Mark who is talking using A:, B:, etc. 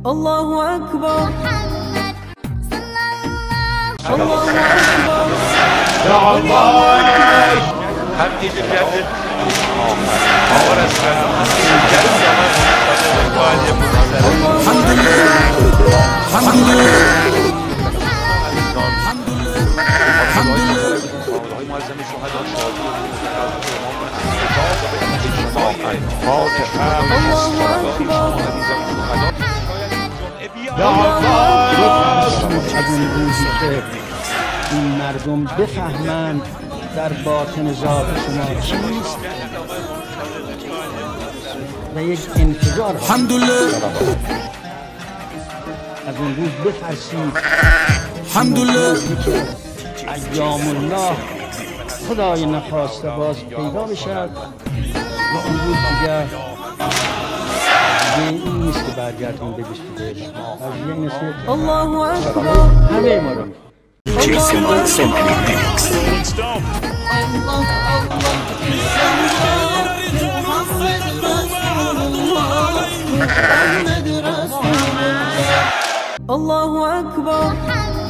A: الله أكبر الله أكبر
B: يا الله
C: حمدي بالجد ورسول الحمد لله الحمد لله الحمد لله معظم الشهداء
D: از اون روزی که این مردم بفهمند در باطن ذات شما چیست و یک انتظار
E: الحمدلله
D: از اون روز بفرسید
E: الحمدلله
D: ایام الله خدای نخواسته باز پیدا بشد و اون روز دیگر این نیست که برگردیم به بشکده از یه نسیت
A: الله أكبر
D: همه ما رو
E: Jason Wilson Remix
A: الله أكبر